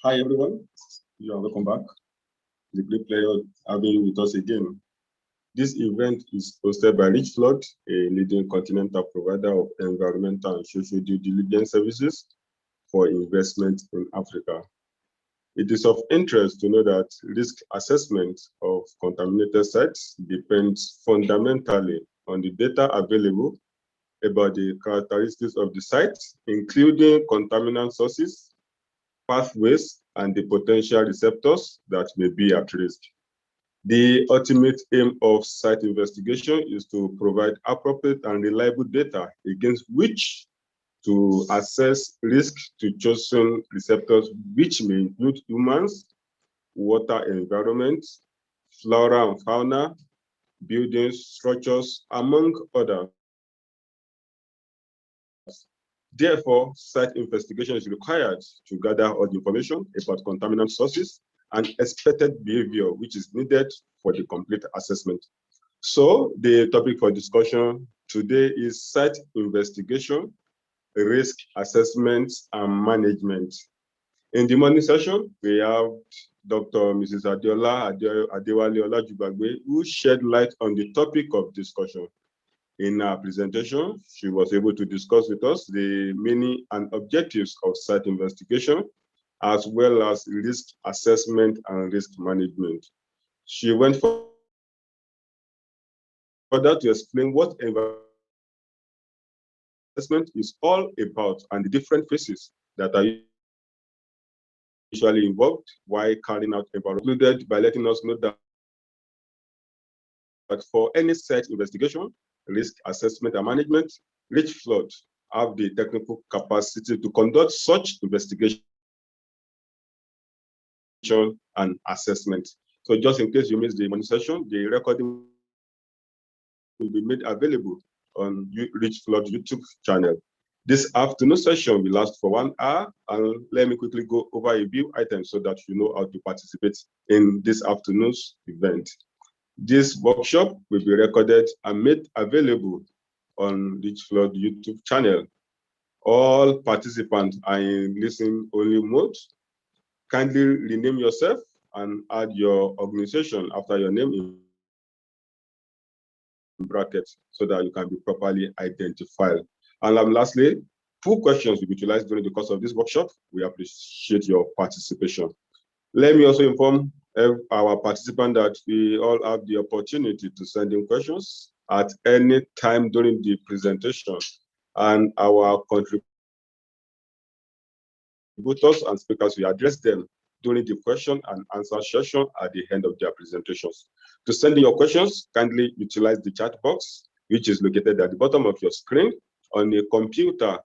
Hi everyone, you are welcome back. It's a great pleasure having you with us again. This event is hosted by Richflood, a leading continental provider of environmental and social due diligence services for investment in Africa. It is of interest to know that risk assessment of contaminated sites depends fundamentally on the data available about the characteristics of the site, including contaminant sources, pathways, and the potential receptors that may be at risk. The ultimate aim of site investigation is to provide appropriate and reliable data against which to assess risk to chosen receptors, which may include humans, water environment, flora and fauna, buildings, structures, among others. Therefore, site investigation is required to gather all the information about contaminant sources and expected behavior, which is needed for the complete assessment. So the topic for discussion today is site investigation, risk assessment, and management. In the morning session, we have Dr. Mrs. Adewale Olajubagbe, who shed light on the topic of discussion. In her presentation, she was able to discuss with us the meaning and objectives of site investigation, as well as risk assessment and risk management. She went further to explain what environmental assessment is all about and the different phases that are usually involved while carrying out environmental, included by letting us know that for any site investigation, risk assessment and management, Richflood have the technical capacity to conduct such investigation and assessment. So just in case you missed the morning session, the recording will be made available on Richflood YouTube channel. This afternoon session will last for 1 hour, and let me quickly go over a few items so that you know how to participate in this afternoon's event. This workshop will be recorded and made available on Richflood YouTube channel. All participants are in listen-only mode. Kindly rename yourself and add your organization after your name in brackets so that you can be properly identified. And lastly, 2 questions will be utilized during the course of this workshop. We appreciate your participation. Let me also inform our participants that we all have the opportunity to send in questions at any time during the presentation, and our contributors and speakers will address them during the question and answer session at the end of their presentations. To send in your questions, kindly utilize the chat box, which is located at the bottom of your screen on a computer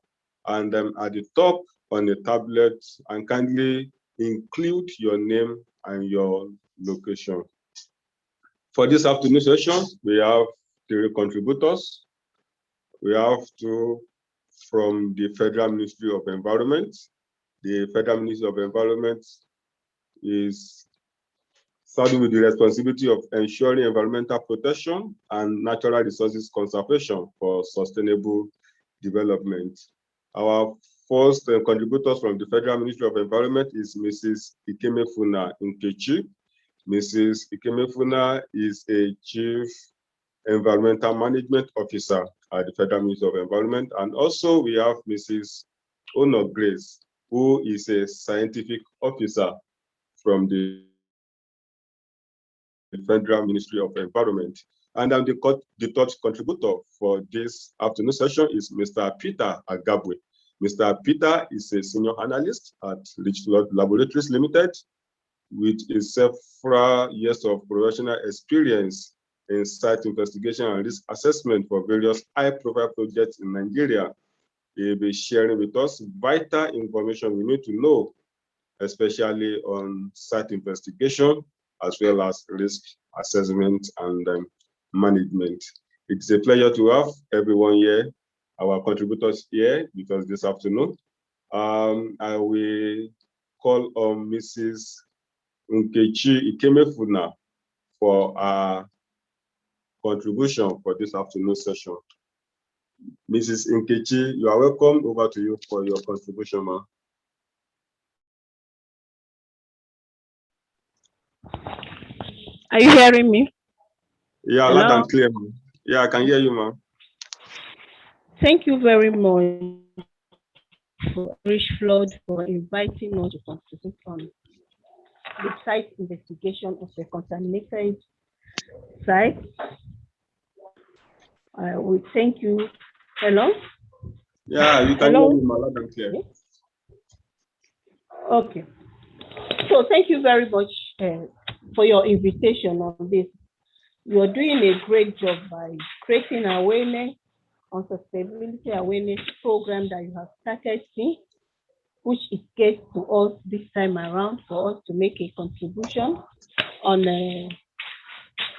and at the top on a tablet, and kindly include your name and your location. For this afternoon session, we have 3 contributors. We have 2 from the Federal Ministry of Environment. The Federal Ministry of Environment is saddled with the responsibility of ensuring environmental protection and natural resources conservation for sustainable development. Our first contributors from the Federal Ministry of Environment is Mrs. Ikemefuna Nkechi. Mrs. Ikemefuna is a Chief Environmental Management Officer at the Federal Ministry of Environment. And also we have Mrs. Ono Grace, who is a Scientific Officer from the Federal Ministry of Environment. And the third contributor for this afternoon session is Mr. Peter Agabwe. Mr. Peter is a senior analyst at Richflood Laboratories Limited with several years of professional experience in site investigation and risk assessment for various high-profile projects in Nigeria. He'll be sharing with us vital information we need to know, especially on site investigation, as well as risk assessment and management. It's a pleasure to have everyone here, our contributors here, because this afternoon, I will call on Mrs. Nkechi Ikemefuna for our contribution for this afternoon session. Mrs. Nkechi, you are welcome. Over to you for your contribution, ma'am. Are you hearing me? Yeah, Hello? loud and clear, ma'am. Yeah, I can hear you, ma'am. Thank you very much for Richflood for inviting us to participate on the site investigation of the contaminated site. We thank you. Hello? Yeah, you can Hello? hear me, ma'am, loud and clear. Okay. So thank you very much for your invitation on this. You are doing a great job by creating awareness on sustainability awareness program that you have started since, which it gets to us this time around for us to make a contribution on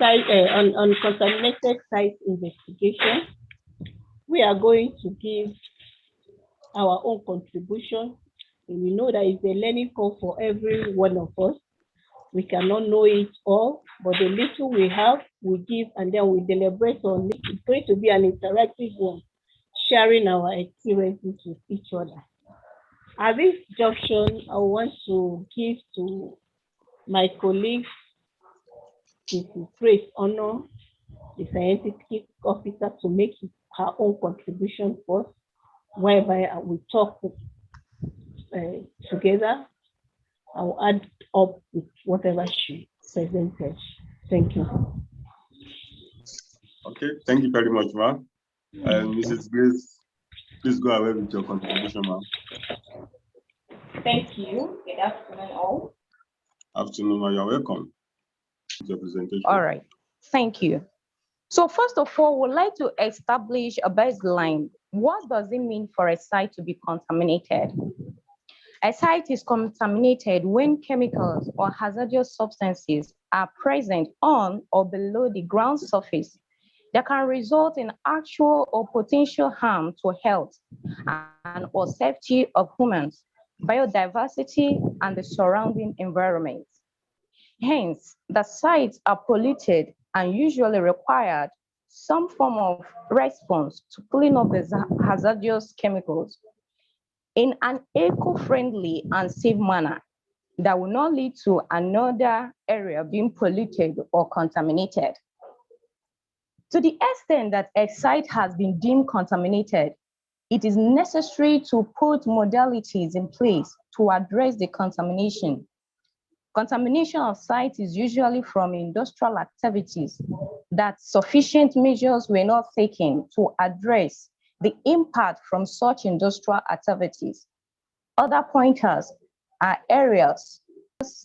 on contaminated site investigation. We are going to give our own contribution, and we know that it's a learning curve for every one of us. We cannot know it all, but the little we have, we give, and then we deliberate on it. It's going to be an interactive one, sharing our experiences with each other. At this junction, I want to give to my colleague, Mrs. Grace Honor, the scientific officer, to make her own contribution first, whereby we talk together. I will add up with whatever she presented. Thank you. Okay, thank you very much, ma'am. And Mrs. Grace, please go ahead with your contribution, ma'am. Thank you. Good afternoon, all. Afternoon, ma'am. You're welcome to your presentation. All right. Thank you. So first of all, we'd like to establish a baseline. What does it mean for a site to be contaminated? A site is contaminated when chemicals or hazardous substances are present on or below the ground surface that can result in actual or potential harm to health and or safety of humans, biodiversity, and the surrounding environment. Hence, the sites are polluted and usually required some form of response to clean up the hazardous chemicals in an eco-friendly and safe manner that will not lead to another area being polluted or contaminated. To the extent that a site has been deemed contaminated, it is necessary to put modalities in place to address the contamination. Contamination of sites is usually from industrial activities that sufficient measures were not taken to address the impact from such industrial activities. Other pointers are areas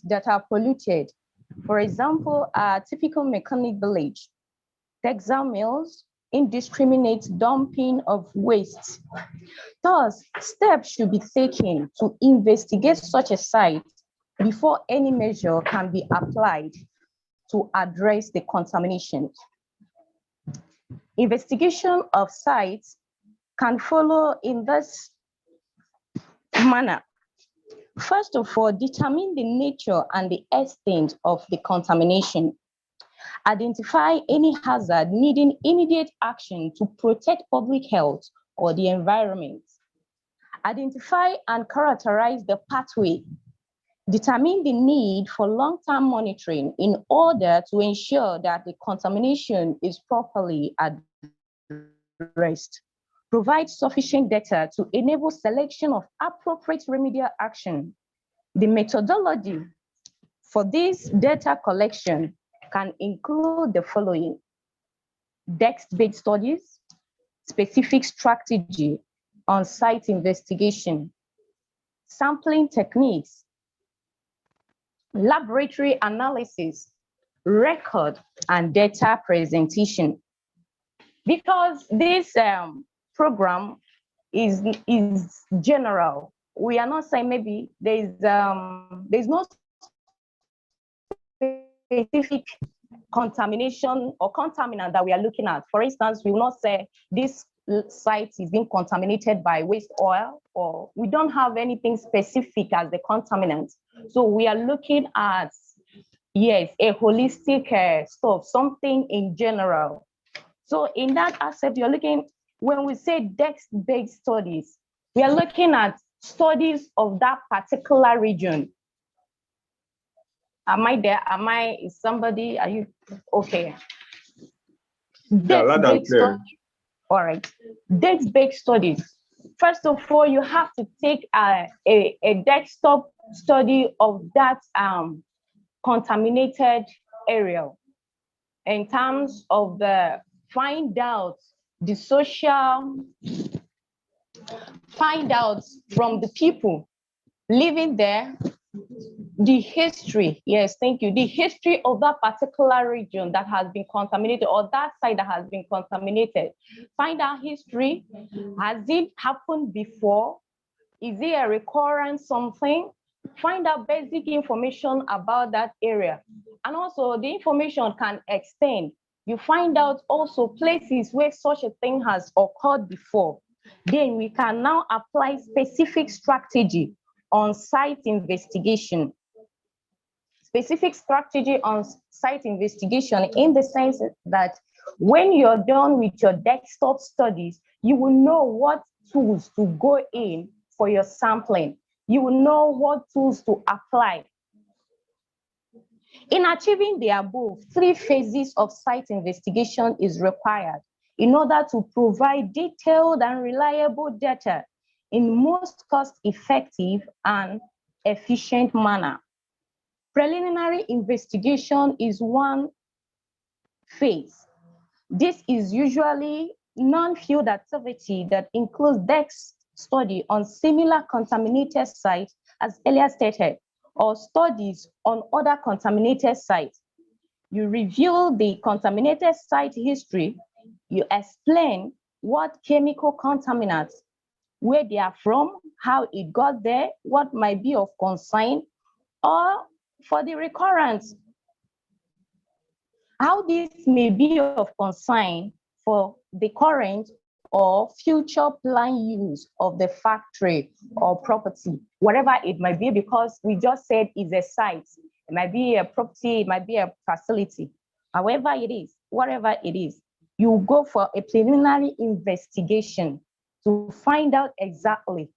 that are polluted. For example, a typical mechanic village, textile mills, indiscriminate dumping of waste. Thus, steps should be taken to investigate such a site before any measure can be applied to address the contamination. Investigation of sites can follow in this manner. First of all, determine the nature and the extent of the contamination. Identify any hazard needing immediate action to protect public health or the environment. Identify and characterize the pathway. Determine the need for long-term monitoring in order to ensure that the contamination is properly addressed. Provide sufficient data to enable selection of appropriate remedial action. The methodology for this data collection can include the following: text-based studies, specific strategy on site investigation, sampling techniques, laboratory analysis, record, and data presentation. Because this program is general, we are not saying maybe there's no specific contamination or contaminant that we are looking at. For instance, we will not say this site is being contaminated by waste oil, or we don't have anything specific as the contaminant. So we are looking at, yes, a holistic stuff, something in general. So in that aspect, you're looking, when we say text-based studies, we are looking at studies of that particular region. Am I there? Is somebody, are you, okay. Yeah, loud and clear. All right, data-based studies. First of all, you have to take a desktop study of that contaminated area in terms of find out from the people living there, the history, yes, thank you, the history of that particular region that has been contaminated or that site that has been contaminated. Find out history. Has it happened before? Is it a recurrent something? Find out basic information about that area. And also the information can extend. You find out also places where such a thing has occurred before. Then we can now apply specific strategy on site investigation. Specific strategy on site investigation in the sense that when you're done with your desktop studies, you will know what tools to go in for your sampling. You will know what tools to apply. In achieving the above, 3 phases of site investigation is required in order to provide detailed and reliable data in most cost-effective and efficient manner. Preliminary investigation is one phase. This is usually non-field activity that includes desk study on similar contaminated sites as earlier stated, or studies on other contaminated sites. You review the contaminated site history, you explain what chemical contaminants, where they are from, how it got there, what might be of concern, or for the recurrence, how this may be of concern for the current or future planned use of the factory or property, whatever it might be, because we just said it's a site. It might be a property, it might be a facility. However it is, whatever it is, you go for a preliminary investigation to find out exactly.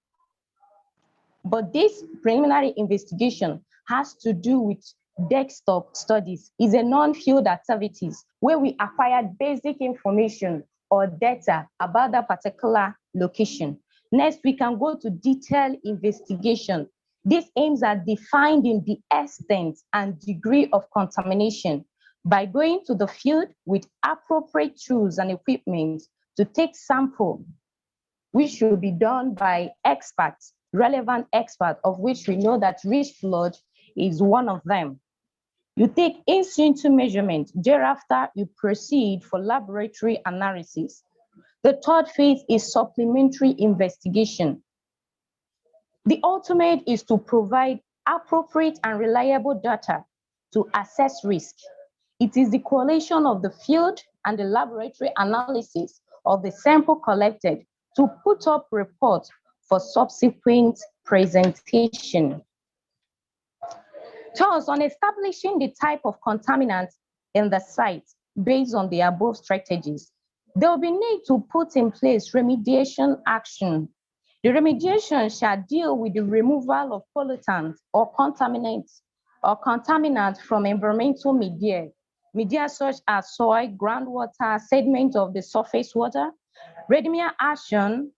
But this preliminary investigation has to do with desktop studies. It's a non-field activities where we acquired basic information or data about that particular location. Next, we can go to detailed investigation. This aims at defining the extent and degree of contamination by going to the field with appropriate tools and equipment to take sample, which should be done by experts, relevant experts, of which we know that Richflood is one of them. You take in situ measurement. Thereafter, you proceed for laboratory analysis. The third phase is supplementary investigation. The ultimate is to provide appropriate and reliable data to assess risk. It is the correlation of the field and the laboratory analysis of the sample collected to put up reports for subsequent presentation. Thus, on establishing the type of contaminants in the site based on the above strategies, there will be need to put in place remediation action. The remediation shall deal with the removal of pollutants or contaminants from environmental media such as soil, groundwater, sediment of the surface water. Remediation action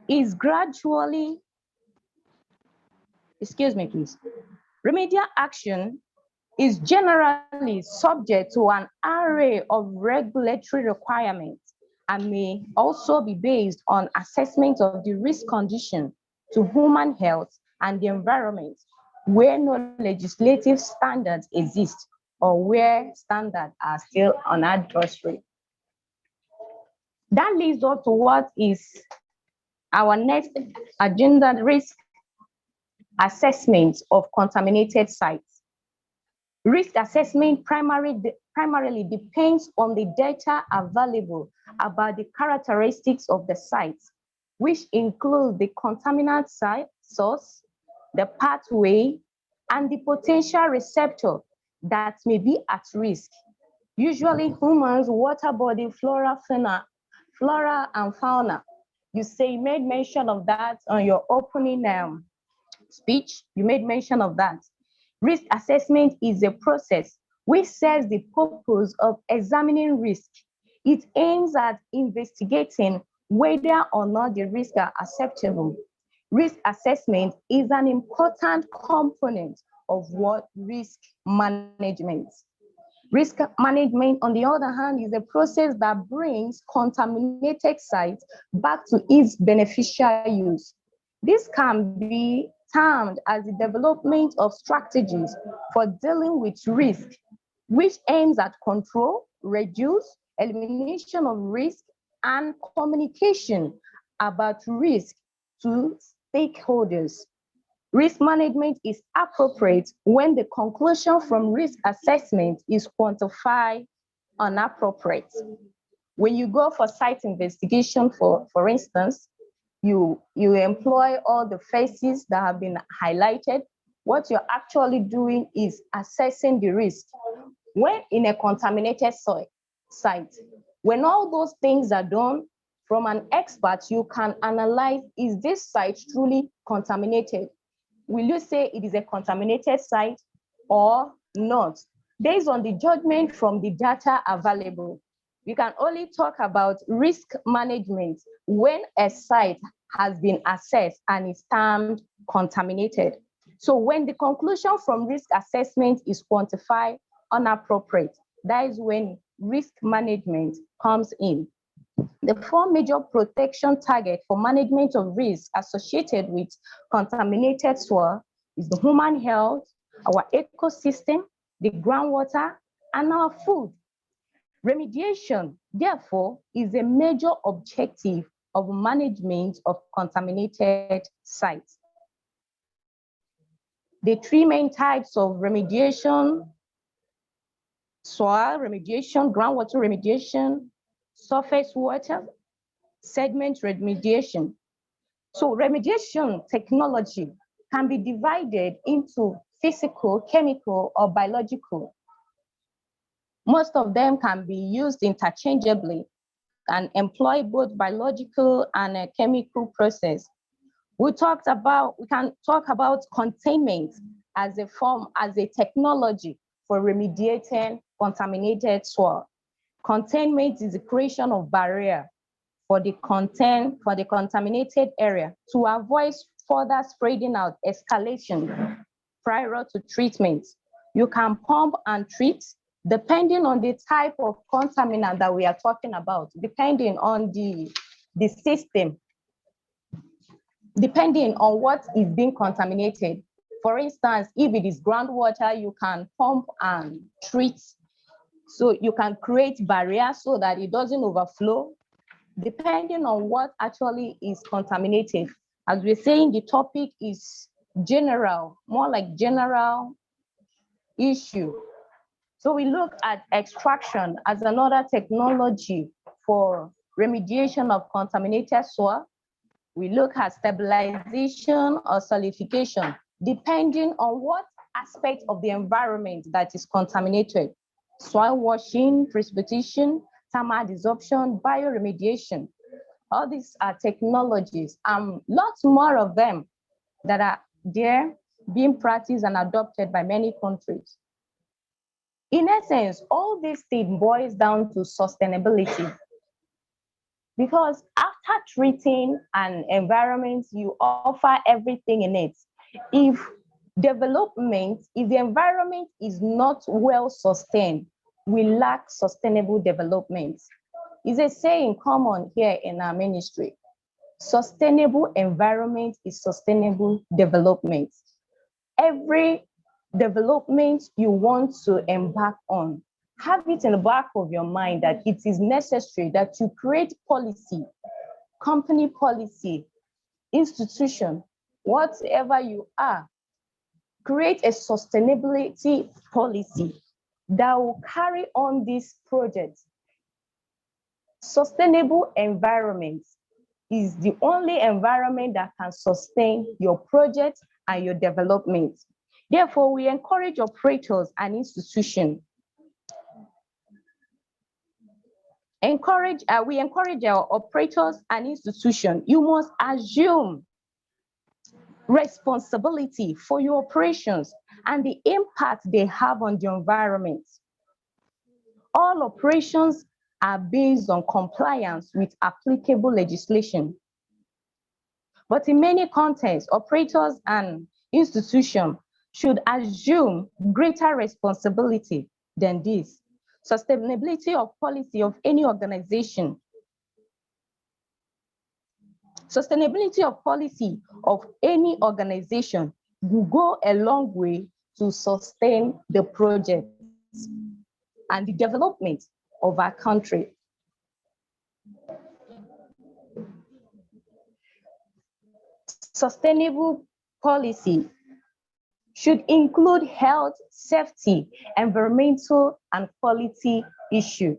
is gradually, remedial action is generally subject to an array of regulatory requirements and may also be based on assessment of the risk condition to human health and the environment where no legislative standards exist or where standards are still unadvisory. That leads us to what is our next agenda: risk assessment of contaminated sites. Risk assessment primarily depends on the data available about the characteristics of the sites, which include the contaminant site source, the pathway, and the potential receptor that may be at risk. Usually humans, water body, flora and fauna. You made mention of that on your opening speech. You made mention of that. Risk assessment is a process which serves the purpose of examining risk. It aims at investigating whether or not the risks are acceptable. Risk assessment is an important component of what risk management. Risk management, on the other hand, is a process that brings contaminated sites back to its beneficial use. This can be termed as the development of strategies for dealing with risk, which aims at control, reduce, elimination of risk, and communication about risk to stakeholders. Risk management is appropriate when the conclusion from risk assessment is quantified inappropriate. When you go for site investigation, for instance, you employ all the phases that have been highlighted. What you're actually doing is assessing the risk. When in a contaminated site, when all those things are done from an expert, you can analyze, is this site truly contaminated? Will you say it is a contaminated site or not? Based on the judgment from the data available, we can only talk about risk management when a site has been assessed and is termed contaminated. So when the conclusion from risk assessment is quantified inappropriate, that is when risk management comes in. The 4 major protection targets for management of risk associated with contaminated soil is the human health, our ecosystem, the groundwater, and our food. Remediation, therefore, is a major objective of management of contaminated sites. The 3 main types of remediation: soil remediation, groundwater remediation, surface water, sediment remediation. So remediation technology can be divided into physical, chemical, or biological. Most of them can be used interchangeably and employ both biological and a chemical process. We can talk about containment as a technology for remediating contaminated soil. Containment is the creation of barrier for the contaminated area to avoid further spreading out, escalation prior to treatment. You can pump and treat depending on the type of contaminant that we are talking about, depending on the system, depending on what is being contaminated. For instance, if it is groundwater, you can pump and treat. So you can create barriers so that it doesn't overflow, depending on what actually is contaminated. As we're saying, the topic is general, more like general issue. So we look at extraction as another technology for remediation of contaminated soil. We look at stabilization or solidification, depending on what aspect of the environment that is contaminated. Soil washing, precipitation, thermal desorption, bioremediation. All these are technologies, lots more of them that are there being practiced and adopted by many countries. In essence, all these things boils down to sustainability. Because after treating an environment, you offer everything in it. If the environment is not well sustained, we lack sustainable development. It's a saying common here in our ministry. Sustainable environment is sustainable development. Every development you want to embark on, have it in the back of your mind that it is necessary that you create policy, company policy, institution, whatever you are, create a sustainability policy that will carry on this project. Sustainable environment is the only environment that can sustain your project and your development. Therefore, we encourage operators and institutions. We encourage our operators and institutions. You must assume responsibility for your operations. and the impact they have on the environment. All operations are based on compliance with applicable legislation. But in many contexts, operators and institutions should assume greater responsibility than this. Sustainability of policy of any organization. Sustainability of policy of any organization will go a long way to sustain the project and the development of our country. Sustainable policy should include health, safety, environmental, and quality issues.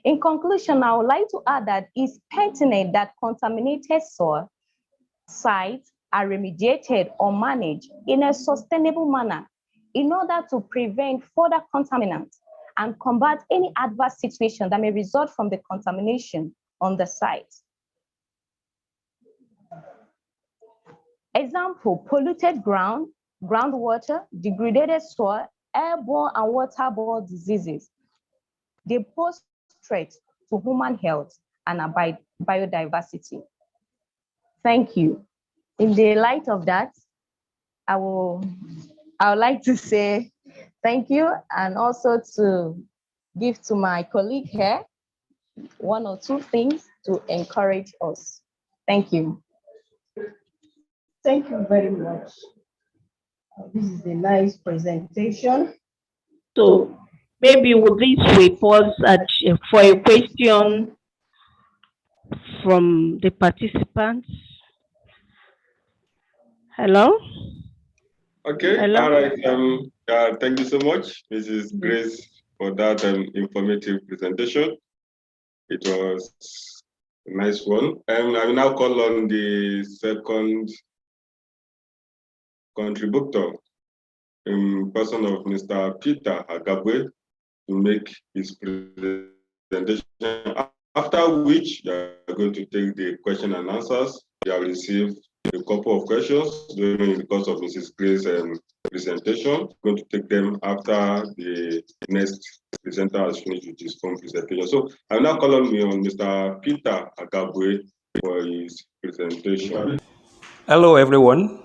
In conclusion, I would like to add that it's pertinent that contaminated soil sites are remediated or managed in a sustainable manner in order to prevent further contaminants and combat any adverse situation that may result from the contamination on the site. Example, polluted ground, groundwater, degraded soil, airborne and waterborne diseases. They pose threats to human health and biodiversity. Thank you. In the light of that, I would like to say thank you and also to give to my colleague here one or two things to encourage us. Thank you. Thank you very much. This is a nice presentation. So maybe with this we pause for a question from the participants. Hello? Okay, Hello? all right. Thank you so much, Mrs. Grace, for that informative presentation. It was a nice one. I will now call on the second contributor in person of Mr. Peter Agabwe to make his presentation, after which you are going to take the question and answers. You have received a couple of questions during the course of Mrs. Grace's presentation. I'm going to take them after the next presenter has finished with his own presentation. So I will now call on Mr. Peter Agabwe for his presentation. Hello, everyone.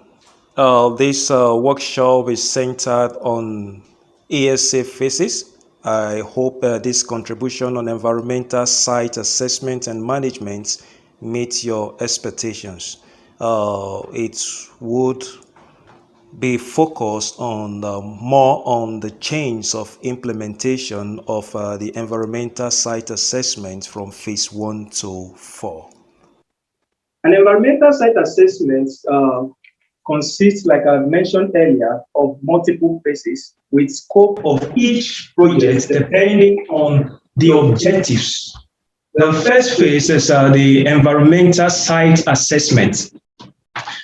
This workshop is centered on ESA Phases. I hope this contribution on environmental site assessment and management meets your expectations. It would be focused on more on the chains of implementation of the environmental site assessment from phase 1 to 4. An environmental site assessment consists, like I mentioned earlier, of multiple phases with scope of each project depending on the objectives. The first phase is the environmental site assessment.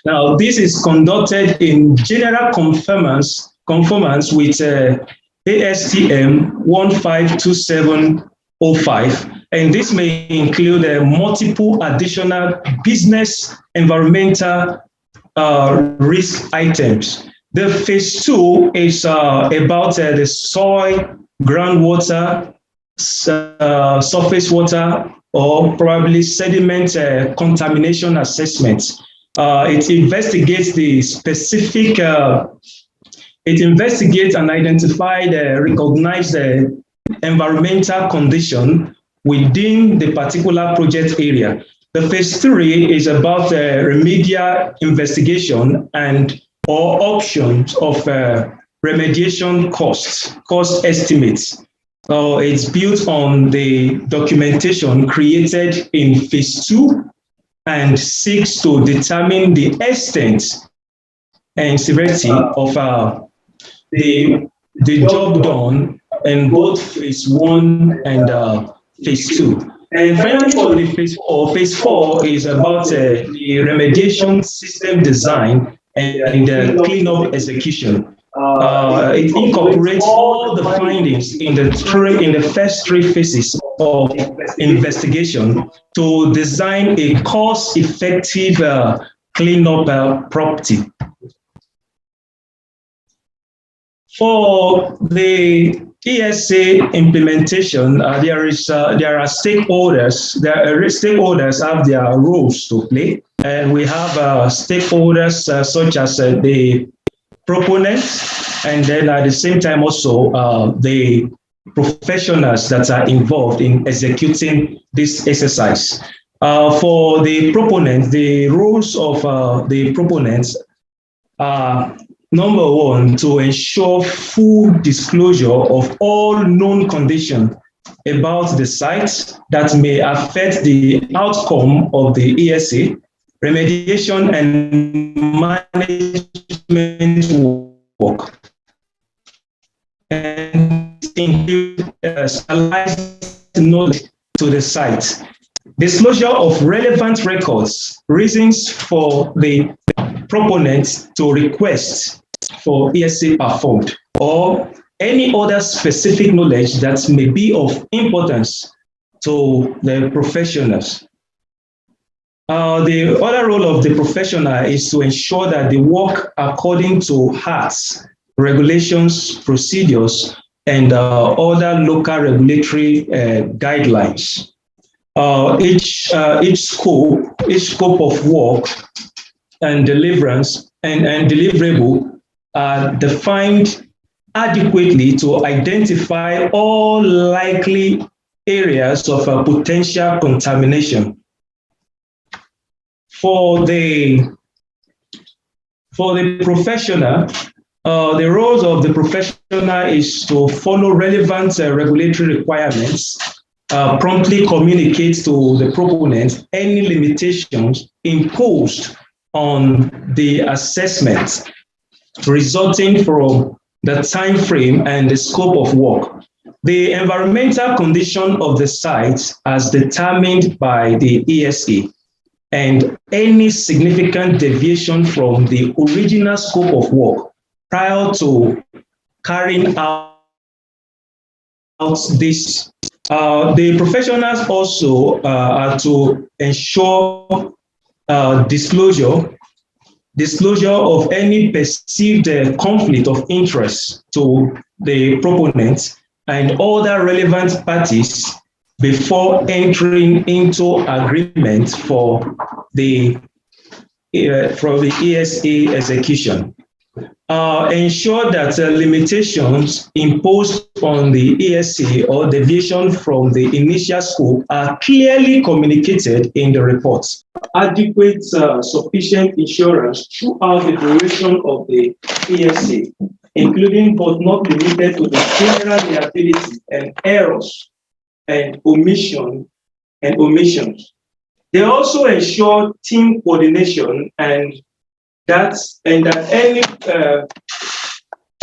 Now, this is conducted in general conformance with ASTM 152705, and this may include multiple additional business environmental risk items. The phase 2 is about the soil, groundwater, surface water, or probably sediment contamination assessment. It investigates the specific, it investigates and identifies the recognized environmental condition within the particular project area. The phase 3 is about remedial investigation and or options of remediation cost estimates. It's built on the documentation created in phase 2 and seeks to determine the extent and severity of the job done in both phase 1 and phase 2. And finally, for the phase 4 is about the remediation system design and cleanup execution. It incorporates all the findings in the first 3 phases of investigation to design a cost-effective cleanup property. For the ESA implementation, there are stakeholders. Stakeholders have their roles to play, and we have stakeholders such as the proponents, and then at the same time also the professionals that are involved in executing this exercise. For the proponents, the roles of the proponents are: number one, to ensure full disclosure of all known conditions about the site that may affect the outcome of the ESA, remediation and management work, and include specialized knowledge to the site. Disclosure of relevant records, reasons for the proponents to request for ESA performed, or any other specific knowledge that may be of importance to the professionals. The other role of the professional is to ensure that they work according to HACs, regulations, procedures, and other local regulatory guidelines. Each scope of work and deliverance and deliverable are defined adequately to identify all likely areas of potential contamination. For the professional, the roles of the professional is to follow relevant regulatory requirements, promptly communicate to the proponent any limitations imposed on the assessment resulting from the time frame and the scope of work. The environmental condition of the site as determined by the ESA, and any significant deviation from the original scope of work prior to carrying out this. The professionals also are to ensure disclosure of any perceived conflict of interest to the proponent and other relevant parties before entering into agreement for the ESA execution. Ensure that limitations imposed on the ESA or deviation from the initial scope are clearly communicated in the reports. Adequate, sufficient insurance throughout the duration of the ESA, including but not limited to the general liability and errors and omissions. They also ensure team coordination and that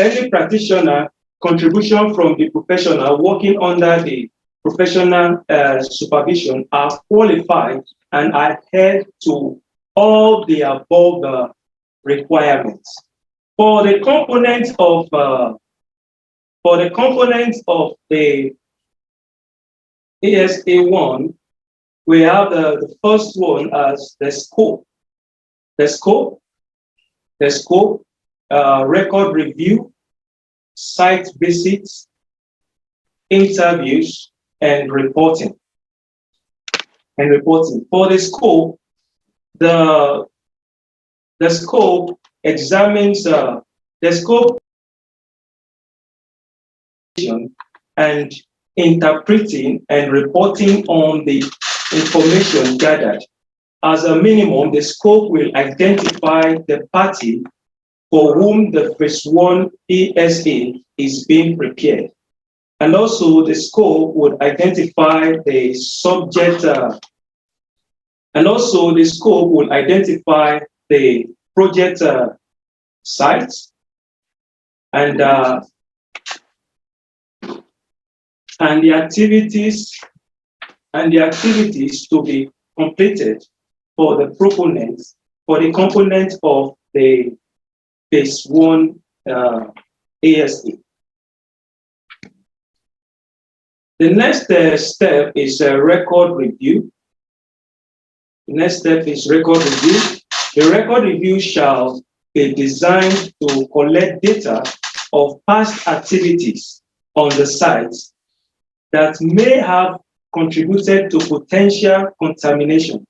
any practitioner contribution from the professional working under the professional supervision are qualified and adhere to all the above requirements. For the components of the ESA1, we have the first one as the scope. Record review, site visits, interviews, and reporting. For the scope, the scope examines the scope and interpreting and reporting on the information gathered. As a minimum, the scope will identify the party for whom the phase 1 ESA is being prepared. And also the scope would identify the subject, and also the scope will identify the project sites and the activities to be completed for the proponents, for the component of the phase 1 ESA. The next step is a record review. The record review shall be designed to collect data of past activities on the site that may have contributed to potential contamination.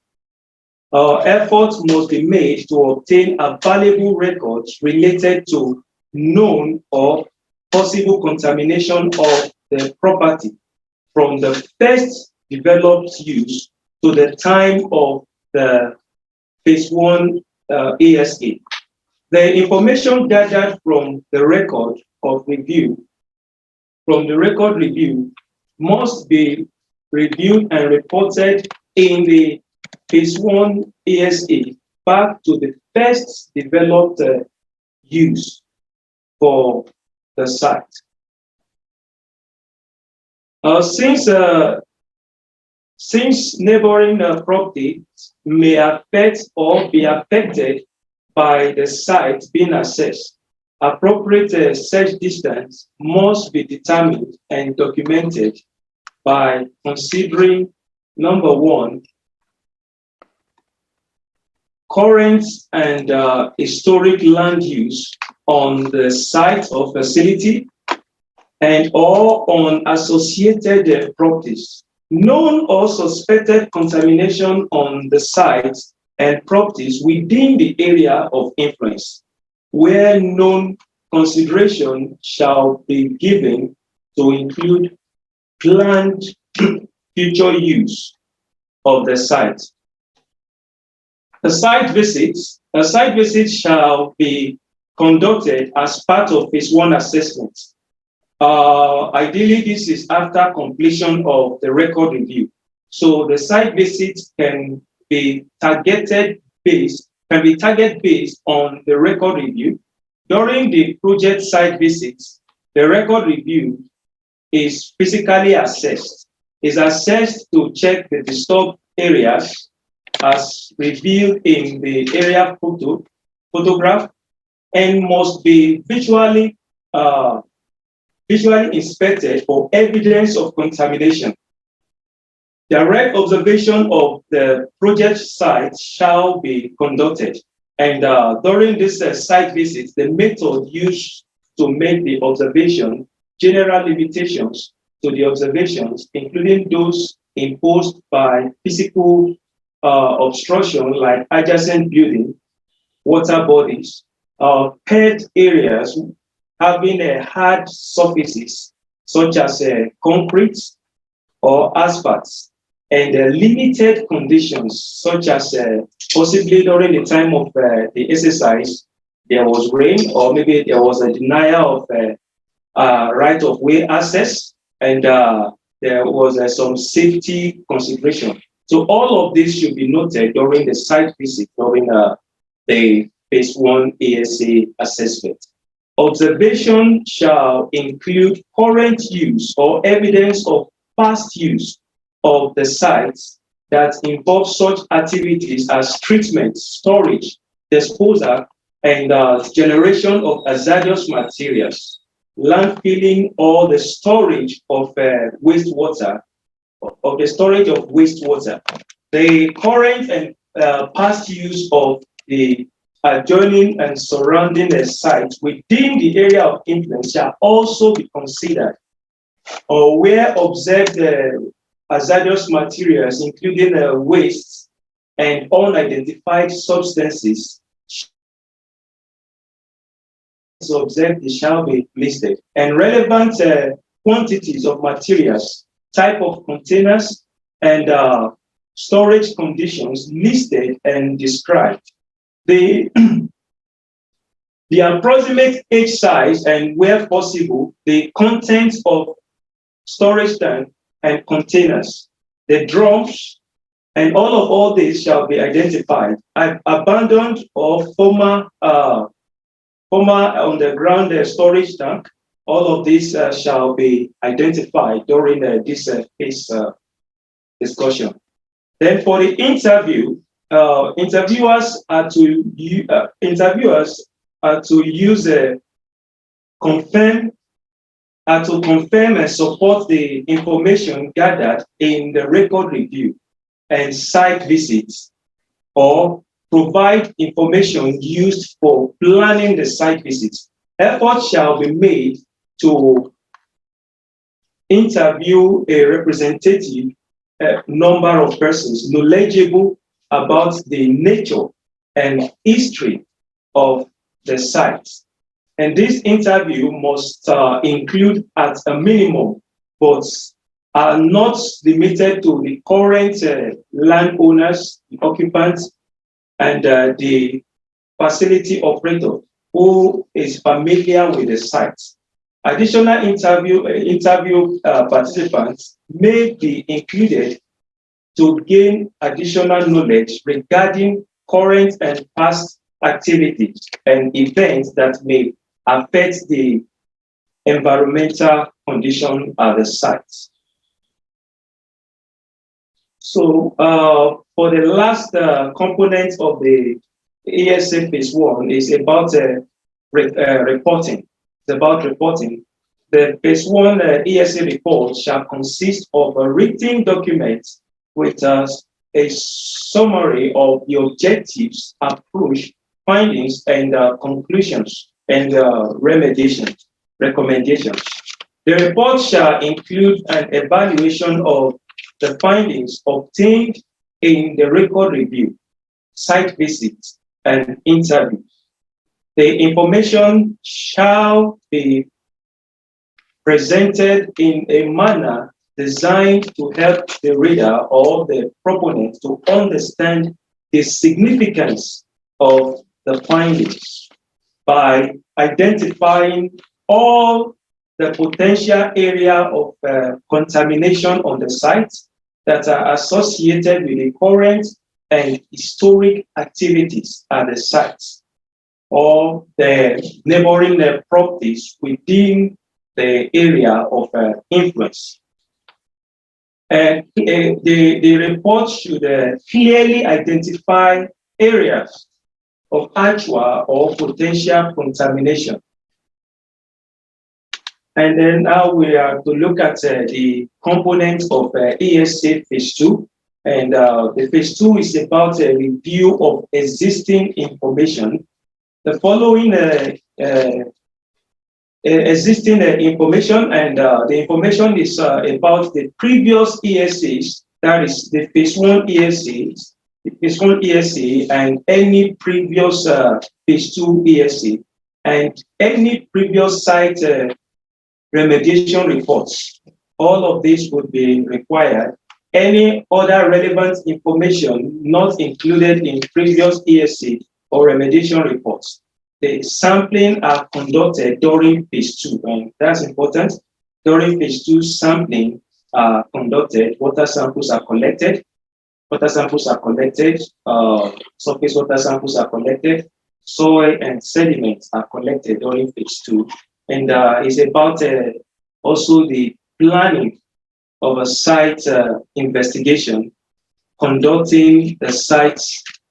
Our efforts must be made to obtain valuable records related to known or possible contamination of the property from the first developed use to the time of the Phase 1 ESA. The information gathered from the record review must be reviewed and reported in the Phase 1 ESA back to the first developed use for the site. Since neighboring properties may affect or be affected by the site being assessed, appropriate search distance must be determined and documented by considering, number one, current and historic land use on the site or facility and or on associated properties. Known or suspected contamination on the site and properties within the area of influence, where known consideration shall be given to include planned future use of the site. A site visit shall be conducted as part of Phase 1 assessment. Ideally, this is after completion of the record review. So the site visit can be target based on the record review. During the project site visits, the record review is physically assessed. Is assessed to check the disturbed areas as revealed in the area photograph and must be visually inspected for evidence of contamination. Direct observation of the project site shall be conducted. And during this site visit, the method used to make the observation, general limitations to the observations, including those imposed by physical obstruction like adjacent building, water bodies, paved areas having hard surfaces such as concrete or asphalt, and limited conditions such as possibly during the time of the exercise, there was rain, or maybe there was a denial of right-of-way access, and there was some safety consideration. So all of this should be noted during the site visit, during the Phase 1 ESA assessment. Observation shall include current use or evidence of past use of the sites that involve such activities as treatment, storage, disposal, and generation of hazardous materials, landfilling, or the storage of wastewater, The current and past use of the adjoining and surrounding sites within the area of influence shall also be considered, or where observed hazardous materials, including wastes and unidentified substances, observed shall be listed, and relevant quantities of materials, type of containers, and storage conditions listed and described. The approximate age size and, where possible, the contents of storage tank and containers, the drums, and all this shall be identified. Abandoned or former underground storage tank, all of this shall be identified during this phase discussion. Then for the interview, interviewers are to confirm and support the information gathered in the record review and site visits, or provide information used for planning the site visits Efforts shall be made to interview a representative number of persons knowledgeable about the nature and history of the site. And this interview must include at a minimum, but are not limited to the current landowners, the occupants, and the facility operator who is familiar with the site. Additional interview participants may be included to gain additional knowledge regarding current and past activities and events that may affect the environmental condition at the site. So for the last component of the ESA Phase 1 is about reporting. It's about reporting. The Phase 1 ESA report shall consist of a written document with a summary of the objectives, approach, findings, and conclusions, and recommendations. The report shall include an evaluation of the findings obtained in the record review, site visits, and interviews. The information shall be presented in a manner designed to help the reader or the proponent to understand the significance of the findings by identifying all the potential area of contamination on the site that are associated with the current and historic activities at the site or the neighboring properties within the area of influence. And the report should clearly identify areas of actual or potential contamination. And then now we are to look at the components of ESA Phase 2. And the Phase 2 is about a review of existing information. The following existing information, and the information is about the previous ESAs, that is the Phase 1 ESAs, the Phase 1 ESA, and any previous Phase 2 ESA, and any previous site remediation reports. All of this would be required. Any other relevant information not included in previous ESA or remediation reports. The sampling are conducted during Phase 2, and that's important. During Phase 2, sampling are conducted. Water samples are collected. Surface water samples are collected. Soil and sediments are collected during Phase 2. And it's about also the planning of a site investigation, conducting the site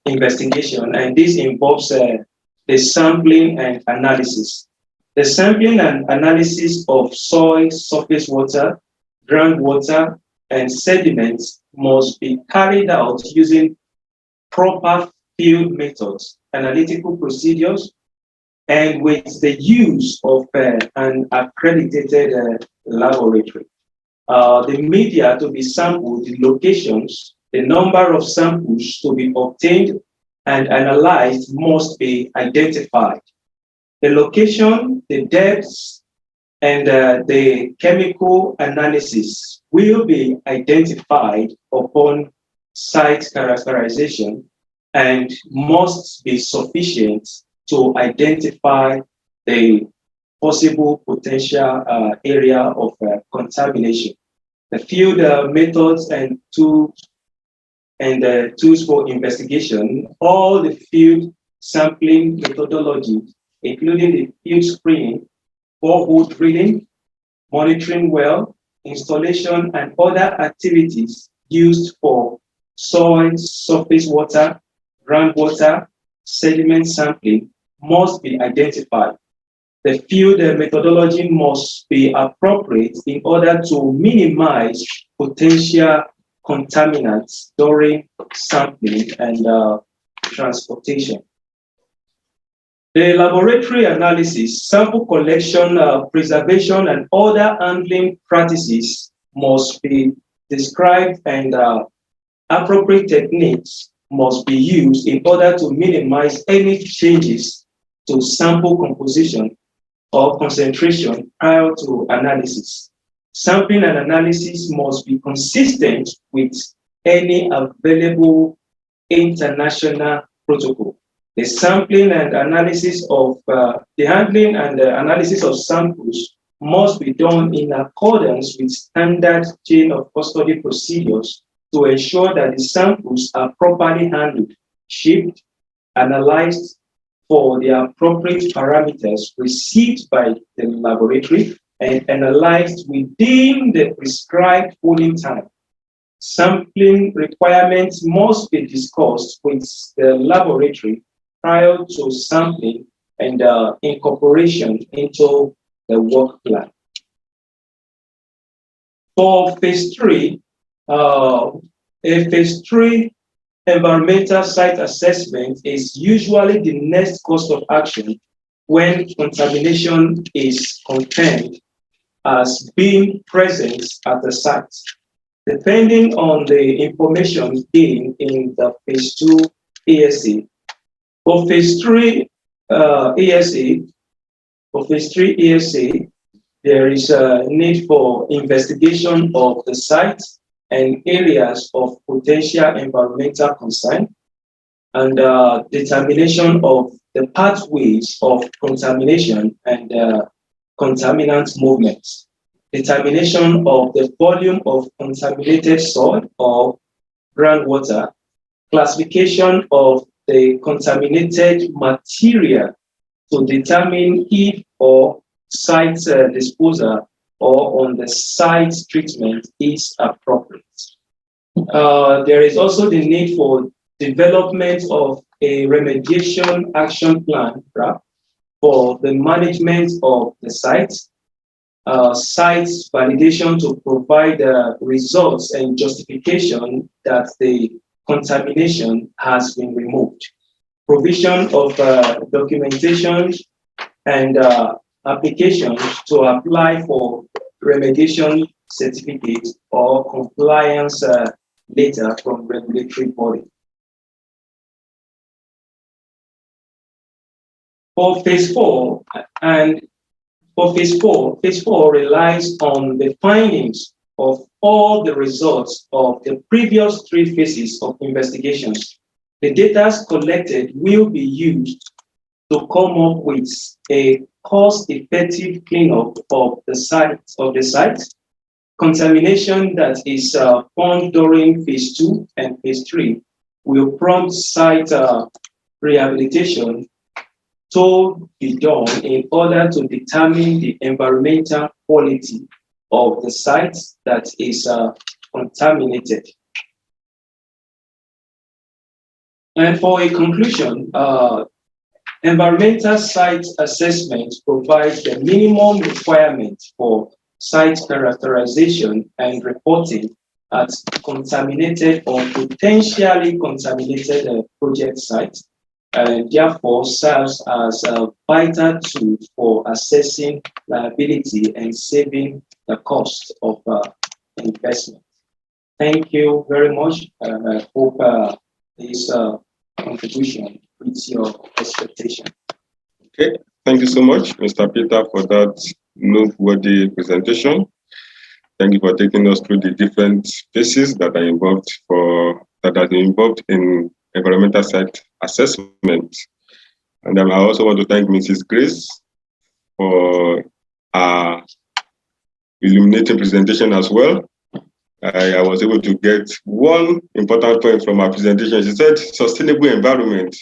investigation, and this involves the sampling and analysis. The sampling and analysis of soil, surface water, groundwater, and sediments must be carried out using proper field methods, analytical procedures, and with the use of an accredited laboratory. The media to be sampled, the locations, the number of samples to be obtained and analyzed must be identified. The location, the depths, and the chemical analysis will be identified upon site characterization and must be sufficient to identify the possible potential area of contamination. The field methods and tools for investigation, all the field sampling methodology, including the field screening, borehole drilling, monitoring well, installation, and other activities used for soil, surface water, groundwater, sediment sampling must be identified. The field methodology must be appropriate in order to minimize potential contaminants during sampling and transportation. The laboratory analysis, sample collection, preservation, and other handling practices must be described, and appropriate techniques must be used in order to minimize any changes to sample composition or concentration prior to analysis. Sampling and analysis must be consistent with any available international protocol. The sampling and analysis of the handling and the analysis of samples must be done in accordance with standard chain of custody procedures to ensure that the samples are properly handled, shipped, analyzed for the appropriate parameters received by the laboratory, and analyzed within the prescribed holding time. Sampling requirements must be discussed with the laboratory prior to sampling and incorporation into the work plan. For phase 3, a phase 3 environmental site assessment is usually the next course of action when contamination is confirmed as being present at the site, depending on the information gained in the phase 2 ESA. For phase 3 ESA, there is a need for investigation of the site and areas of potential environmental concern, and determination of the pathways of contamination and contaminant movements, determination of the volume of contaminated soil or groundwater, classification of the contaminated material to determine if or site disposal or on the site treatment is appropriate. There is also the need for development of a remediation action plan for the management of the site, site validation to provide results and justification that the contamination has been removed, provision of documentation and applications to apply for remediation certificate or compliance letter from regulatory body. For phase 4, phase 4 relies on the findings of all the results of the previous 3 phases of investigations. The data collected will be used to come up with a cost-effective cleanup of the site. Contamination that is found during phase 2 and phase 3 will prompt site rehabilitation to be done in order to determine the environmental quality of the site that is contaminated. And for a conclusion, environmental site assessment provides the minimum requirement for site characterization and reporting at contaminated or potentially contaminated project sites, and therefore serves as a vital tool for assessing liability and saving the cost of investment. Thank you very much, and I hope this contribution meets your expectation. Okay, thank you so much, Mr. Peter, for that noteworthy presentation. Thank you for taking us through the different phases that are involved in environmental site assessment. And I also want to thank Mrs. Grace for her illuminating presentation as well. I was able to get one important point from her presentation. She said, sustainable environment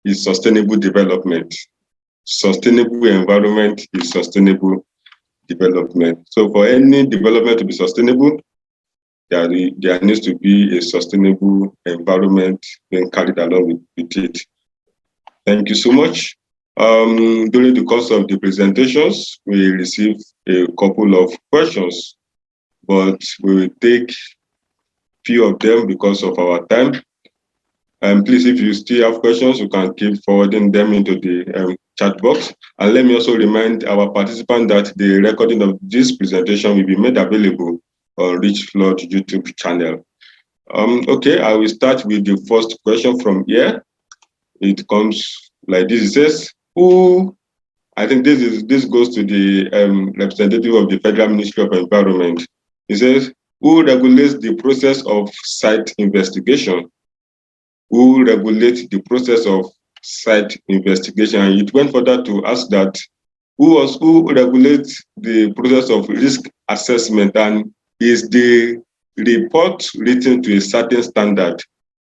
is sustainable development. Sustainable environment is sustainable development. So for any development to be sustainable, there needs to be a sustainable environment being carried along with it. Thank you so much. During the course of the presentations, we received a couple of questions, but we will take few of them because of our time. Please, if you still have questions, you can keep forwarding them into the chat box. And let me also remind our participants that the recording of this presentation will be made available on Richflood YouTube channel. Okay, I will start with the first question from here. It comes like this. It says, I think this goes to the representative of the Federal Ministry of Environment. It says, who regulates the process of site investigation? Who regulates the process of site investigation? And it went further to ask that who regulates the process of risk assessment, and is the report written to a certain standard?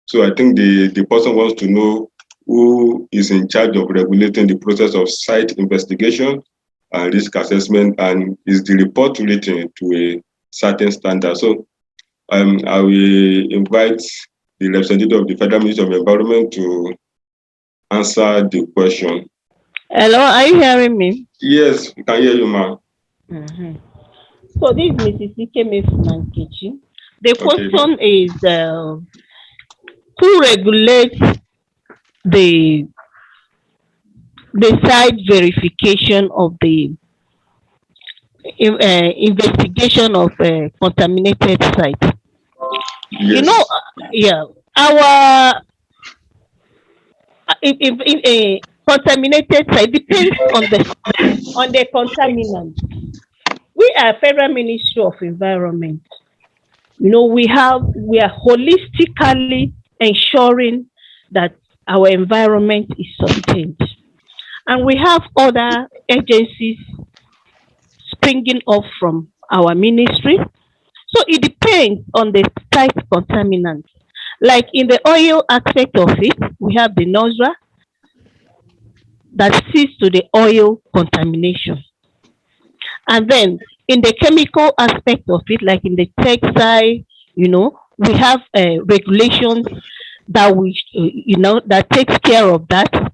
So I think the person wants to know who is in charge of regulating the process of site investigation and risk assessment, and is the report written to a certain standard? So I will invite the representative of the Federal Ministry of Environment to answer the question. Hello, are you hearing me? Yes, we can hear you, ma'am. So this is Mrs. Ikeme Mankechi. The question is, who regulates the site verification of the investigation of contaminated sites? Yes. You know, yeah, our if a contaminated site depends on the contaminant. We are Federal Ministry of Environment. You know, we are holistically ensuring that our environment is sustained, and we have other agencies springing off from our ministry. So it depends on the site contaminant. Like in the oil aspect of it, we have the NOSRA that sees to the oil contamination. And then in the chemical aspect of it, like in the textile, you know, we have regulations that that takes care of that,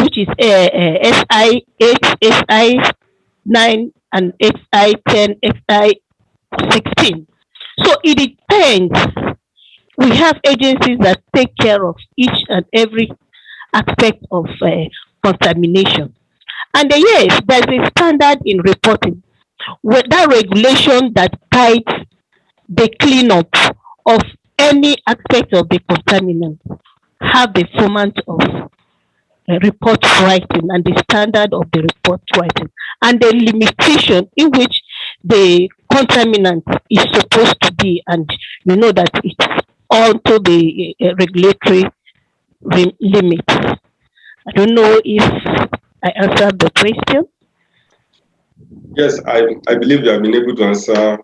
which is SI 8, SI 9, and SI 10, SI 16. So it depends. We have agencies that take care of each and every aspect of contamination. And yes, there's a standard in reporting. With that regulation that guides the cleanup of any aspect of the contaminant have the format of report writing and the standard of the report writing and the limitation in which the contaminant is supposed to be, and you know that it's onto the regulatory limits. I don't know if I answered the question. Yes, I believe you have been able to answer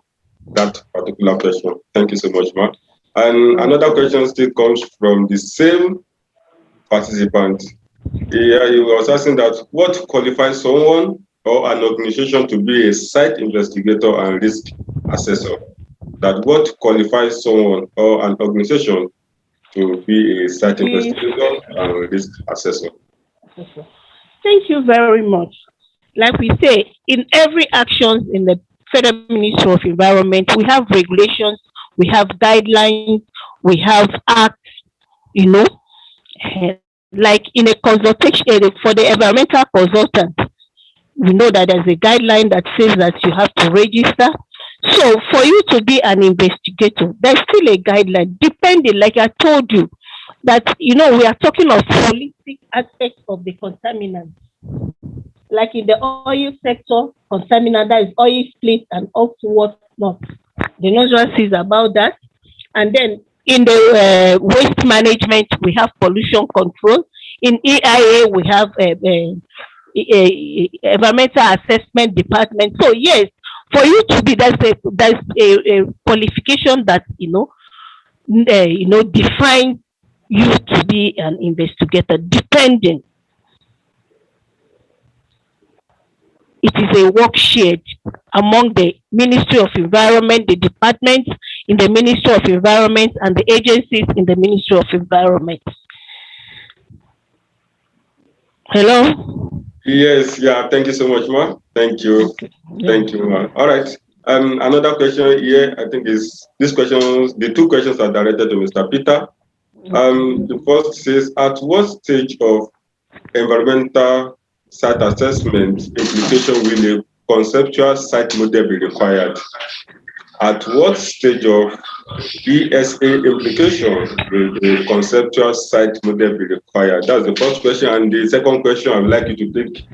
that particular question. Thank you so much, ma'am. And another question still comes from the same participant. He was asking that what qualifies someone or an organization to be a site investigator and risk assessor? That what qualifies someone or an organization to be a site investigator and risk assessor? Thank you very much. Like we say, in every action in the Federal Ministry of Environment, we have regulations, we have guidelines, we have acts, you know, like in a consultation for the environmental consultant, we know that there's a guideline that says that you have to register. So for you to be an investigator, there's still a guideline, depending, like I told you, that, you know, we are talking of holistic aspects of the contaminants. Like in the oil sector, contaminant, that is oil split and up to what not. The NOSRA says about that. And then in the waste management, we have pollution control. In EIA, we have environmental assessment department. So yes, for you to be, there's a qualification that defines you to be an investigator, depending. It is a work shared among the Ministry of Environment, the departments in the Ministry of Environment, and the agencies in the Ministry of Environment. Hello? Yes, yeah, thank you so much, ma'am. Thank you. Thank you, ma'am. All right. Another question here, I think is this question, the two questions are directed to Mr. Peter. The first says, at what stage of environmental site assessment implication will a conceptual site model be required? At what stage of ESA implication will the conceptual site model be required? That's the first question. And the second question, I would like you to take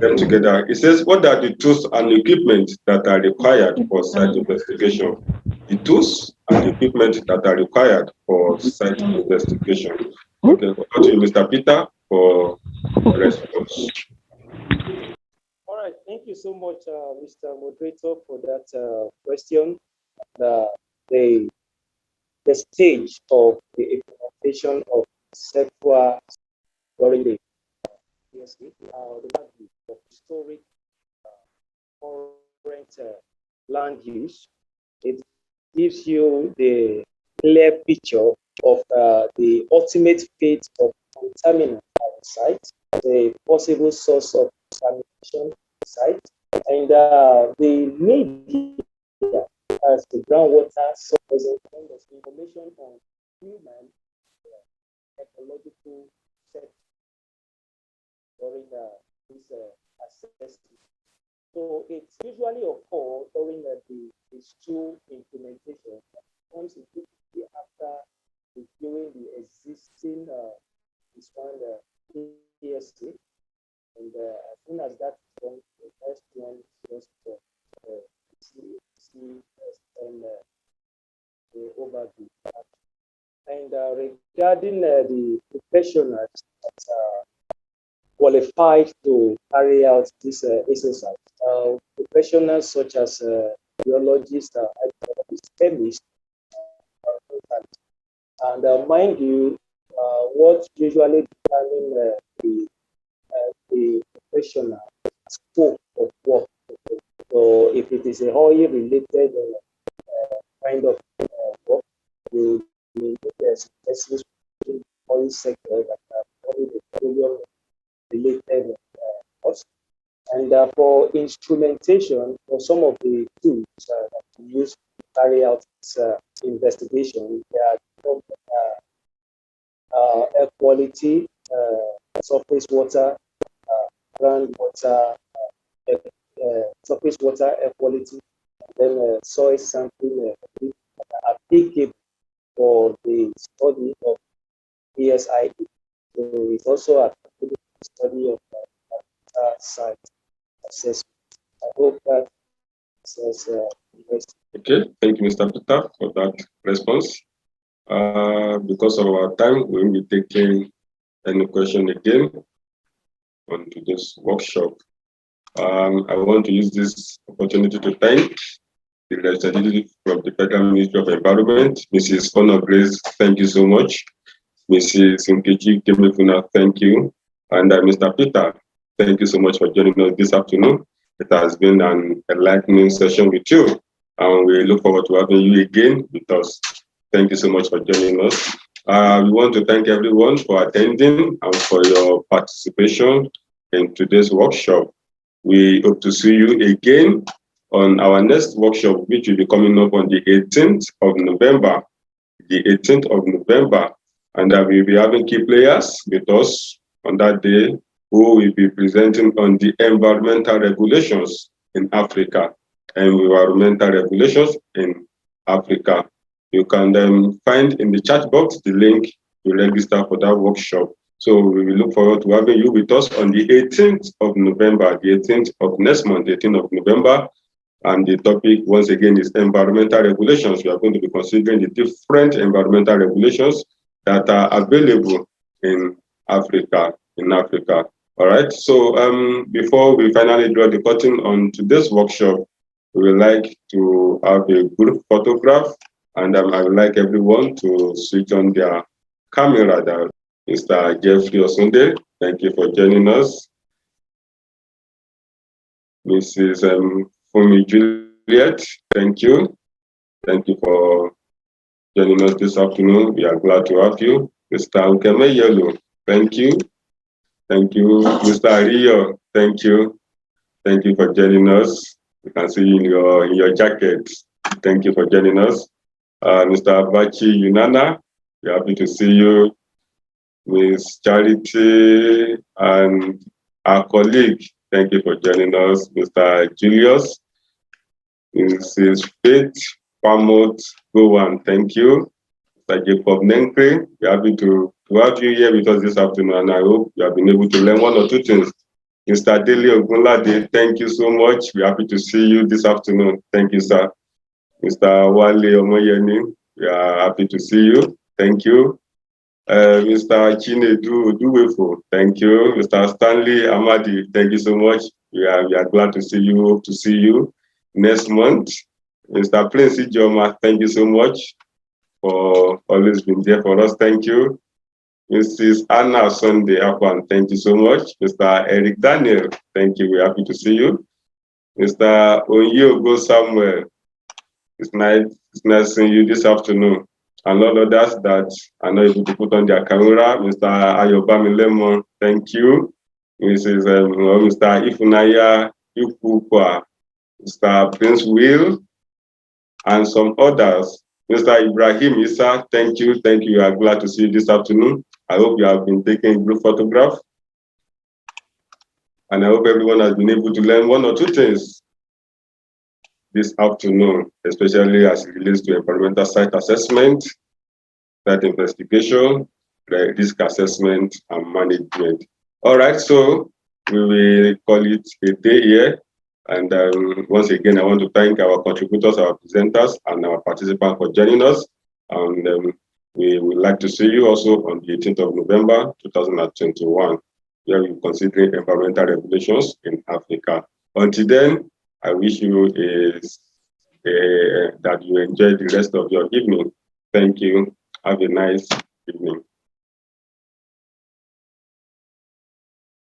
them together. It says, what are the tools and equipment that are required for site investigation? The tools and equipment that are required for site investigation. Okay, over to you, Mr. Peter, for response. All right, thank you so much, Mr. Moderator, for that question. The stage of the implementation of sexual during the ESA, the historic current land use, it gives you the clear picture of the ultimate fate of contaminant at the site, the possible source of contamination site, and the media as the groundwater source and information on human ecological set during this assessment. So it usually occurs during the stool implementation. Comes immediately after reviewing the existing this one ESC, and as soon as that is done, the first one is just see and the overview. And regarding the professionals that are qualified to carry out this exercise, professionals such as biologists, chemists, and mind you, what usually determines the professional scope of work. So if it is a oil-related kind of work, the specialist oil sector that are probably the petroleum-related costs. And for instrumentation, for some of the tools that we use to carry out this investigation, there are air quality, surface water, groundwater, surface water air quality, and then soil sampling applicable for the study of ESIA. So it's also applicable to the study of site assessment. I hope that says Okay, thank you, Mr. Peter, for that response. Because of our time, we will be taking any question again on today's workshop. I want to use this opportunity to thank the representative from the Federal Ministry of Environment, Mrs. Honor Grace, thank you so much. Mrs. Nkechi Kemefuna, thank you. And Mr. Peter, thank you so much for joining us this afternoon. It has been an enlightening session with you, and we look forward to having you again with us. Thank you so much for joining us. We want to thank everyone for attending and for your participation in today's workshop. We hope to see you again on our next workshop, which will be coming up on the 18th of November. The 18th of November. And we'll be having key players with us on that day who will be presenting on the environmental regulations in Africa and environmental regulations in Africa. You can then find in the chat box the link to register for that workshop. So we will look forward to having you with us on the 18th of November, the 18th of next month, 18th of November. And the topic, once again, is environmental regulations. We are going to be considering the different environmental regulations that are available in Africa. All right. So before we finally draw the curtain on today's workshop, we would like to have a group photograph, and I would like everyone to switch on their camera. There, Mr. Jeffrey Osunde, thank you for joining us. Mrs. Fumi Juliet, thank you. Thank you for joining us this afternoon. We are glad to have you. Mr. Ukeme Yelu, thank you. Thank you. Mr. Ariyo, thank you. Thank you for joining us. We can see you in your jacket. Thank you for joining us. Mr. Abachi Yunana, We're happy to see you. Ms. Charity and our colleague, thank you for joining us. Mr. Julius, Mrs. Faith Pamot Gowan, thank you. Mr. Jacob Nenkre, we're happy to have you here with us this afternoon, and I hope you have been able to learn one or two things. Mr. Dele Ogunlade, thank you so much. We're happy to see you this afternoon. Thank you, sir. Mr. Wale Omoyeni, we are happy to see you. Thank you. Mr. Chinedu Oduwefo, thank you. Mr. Stanley Amadi, thank you so much. We are glad to see you. Hope to see you next month. Mr. Prince Ijoma, thank you so much for always being there for us. Thank you. Mrs. Anna Sunday Akwan, thank you so much. Mr. Eric Daniel, thank you. We're happy to see you. Mr. Onyogo Samuel, it's nice seeing you this afternoon. And all others that are not able to put on their camera, Mr. Ayobami Lemon, thank you. Mr. Ifunaya Yukukwa, Mr. Prince Will, and some others. Mr. Ibrahim Issa, thank you. Thank you. We are glad to see you this afternoon. I hope you have been taking a group photograph. And I hope everyone has been able to learn one or two things this afternoon, especially as it relates to environmental site assessment, site investigation, risk assessment, and management. All right, so we will call it a day here. And once again, I want to thank our contributors, our presenters, and our participants for joining us. And we would like to see you also on the 18th of November, 2021, where we're considering environmental regulations in Africa. Until then, I wish you that you enjoy the rest of your evening. Thank you. Have a nice evening.